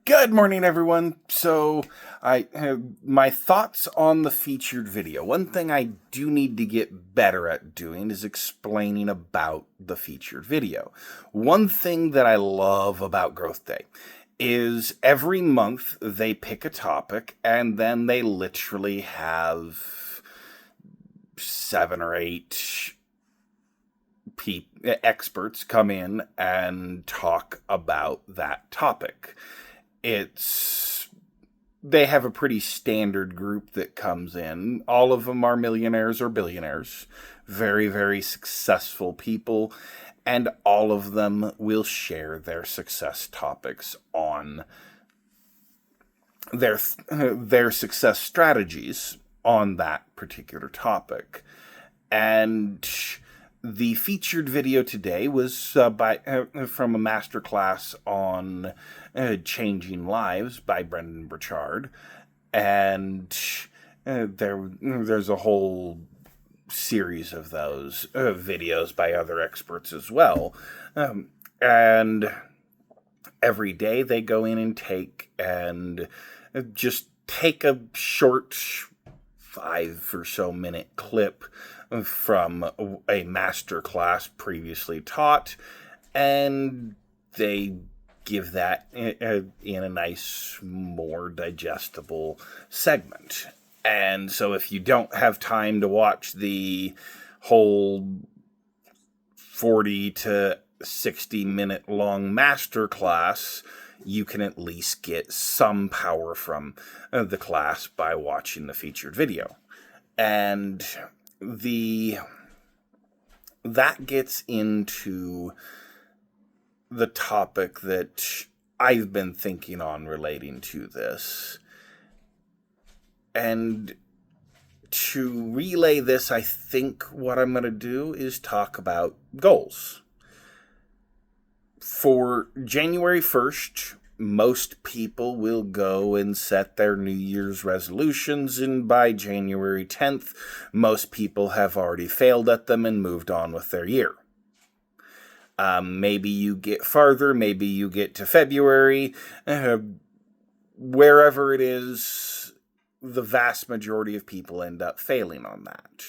Good morning, everyone. So, I have my thoughts on the featured video. One thing I do need to get better at doing is explaining about the featured video. One thing that I love about Growth Day is every month they pick a topic and then they literally have 7 or 8 experts come in and talk about that topic. They have a pretty standard group that comes in. All of them are millionaires or billionaires, very, very successful people, and all of them will share their success topics on their success strategies on that particular topic. And the featured video today was from a masterclass on Changing Lives by Brendan Burchard, and there's a whole series of those videos by other experts as well. And every day they go in and just take a short 5 or so minute clip from a master class previously taught, and they give that in a nice, more digestible segment. And so if you don't have time to watch the whole 40 to 60 minute long master class, you can at least get some power from the class by watching the featured video. And that gets into the topic that I've been thinking on relating to this. And to relay this, I think what I'm going to do is talk about goals. For January 1st, most people will go and set their New Year's resolutions, and by January 10th, most people have already failed at them and moved on with their year. Maybe you get farther, maybe you get to February, wherever it is, the vast majority of people end up failing on that.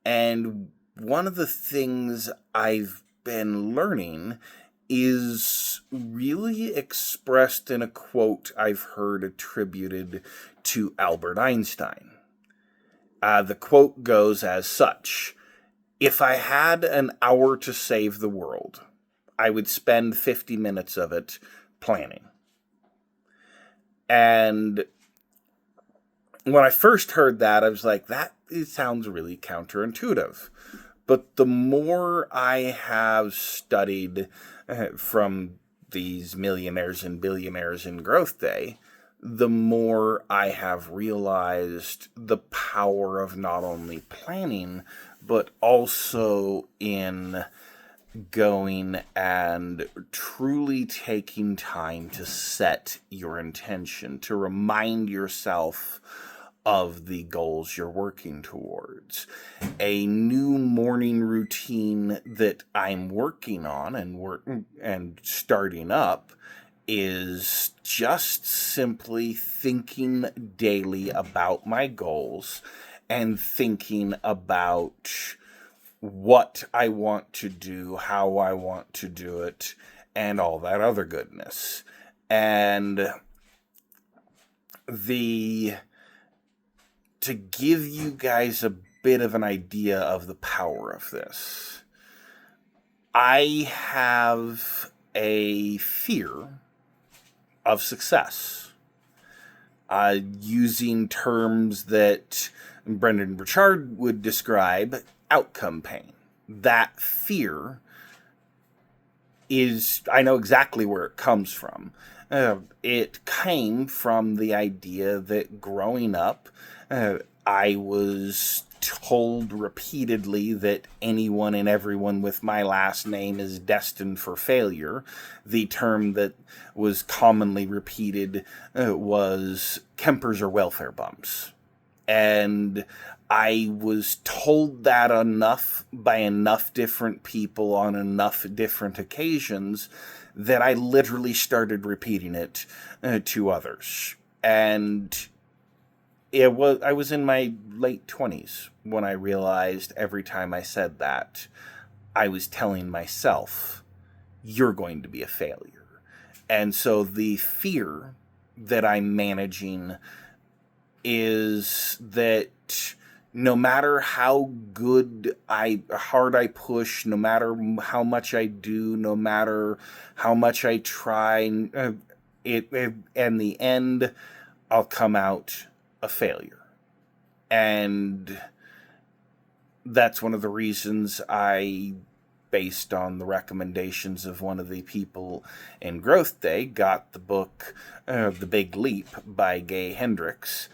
And one of the things I've been learning is really expressed in a quote I've heard attributed to Albert Einstein. The quote goes as such: "If I had an hour to save the world, I would spend 50 minutes of it planning." And when I first heard that, I was like, it sounds really counterintuitive. But the more I have studied from these millionaires and billionaires in Growth Day, the more I have realized the power of not only planning, but also in going and truly taking time to set your intention, to remind yourself of the goals you're working towards. A new morning routine that I'm working on and starting up is just simply thinking daily about my goals and thinking about what I want to do, how I want to do it, and all that other goodness. And to give you guys a bit of an idea of the power of this, I have a fear of success. Using terms that Brendan Burchard would describe, outcome pain. That fear I know exactly where it comes from. It came from the idea that growing up, I was told repeatedly that anyone and everyone with my last name is destined for failure. The term that was commonly repeated was Kempers or welfare bums. And I was told that by enough different people on enough different occasions that I literally started repeating it to others. And I was in my late 20s when I realized every time I said that, I was telling myself, you're going to be a failure. And so the fear that I'm managing is that no matter how hard I push, no matter how much I do, no matter how much I try, in the end, I'll come out a failure. And that's one of the reasons I, based on the recommendations of one of the people in GrowthDay, got the book The Big Leap by Gay Hendricks,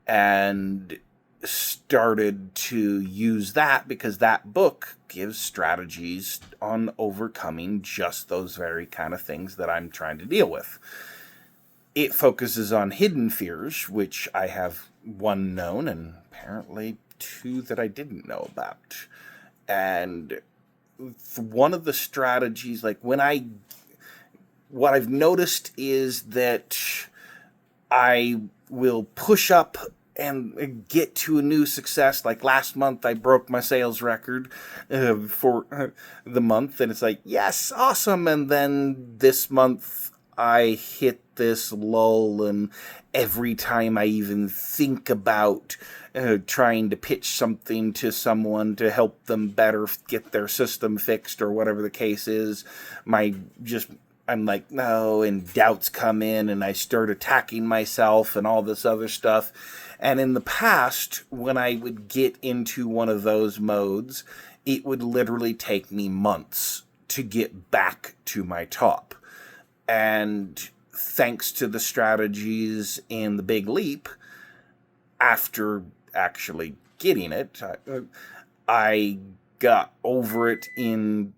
and started to use that because that book gives strategies on overcoming just those very kind of things that I'm trying to deal with. It focuses on hidden fears, which I have one known and apparently two that I didn't know about. And one of the strategies, what I've noticed is that I will push up and get to a new success. Like last month, I broke my sales record for the month, and it's like, yes, awesome. And then this month, I hit this lull, and every time I even think about trying to pitch something to someone to help them better get their system fixed or whatever the case is, I'm like, no, and doubts come in, and I start attacking myself and all this other stuff. And in the past, when I would get into one of those modes, it would literally take me months to get back to my top. And thanks to the strategies in The Big Leap, after actually getting it, I got over it in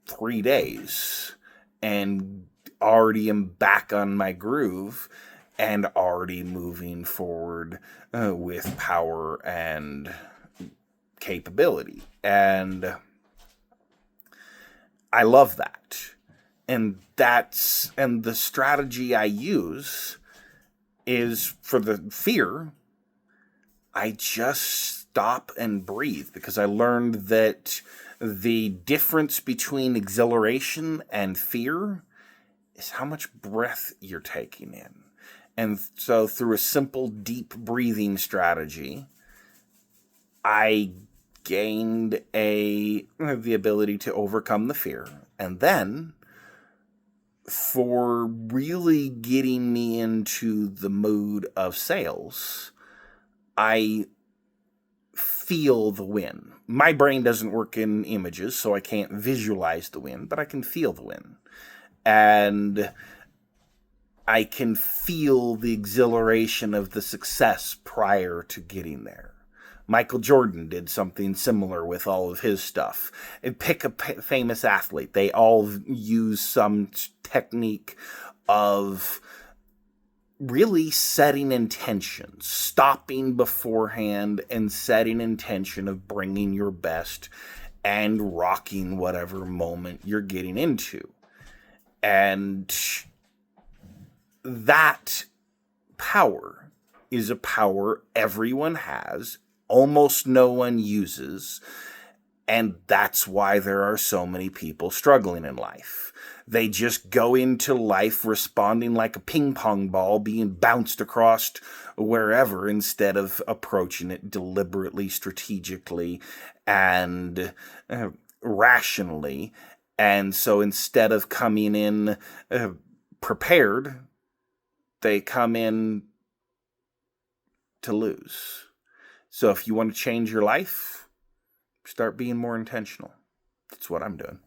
3 days and already am back on my groove and already moving forward with power and capability. And I love that. And the strategy I use is for the fear, I just stop and breathe, because I learned that the difference between exhilaration and fear is how much breath you're taking in. And so through a simple deep breathing strategy, I gained the ability to overcome the fear. And then for really getting me into the mood of sales, I feel the win. My brain doesn't work in images, so I can't visualize the win, but I can feel the win. And I can feel the exhilaration of the success prior to getting there. Michael Jordan did something similar with all of his stuff. And pick a famous athlete. They all use some technique of really setting intentions, stopping beforehand and setting intention of bringing your best and rocking whatever moment you're getting into. And that power is a power everyone has, almost no one uses, and that's why there are so many people struggling in life. They just go into life responding like a ping pong ball being bounced across wherever, instead of approaching it deliberately, strategically, and rationally. And so instead of coming in prepared, they come in to lose. So if you want to change your life, start being more intentional. That's what I'm doing.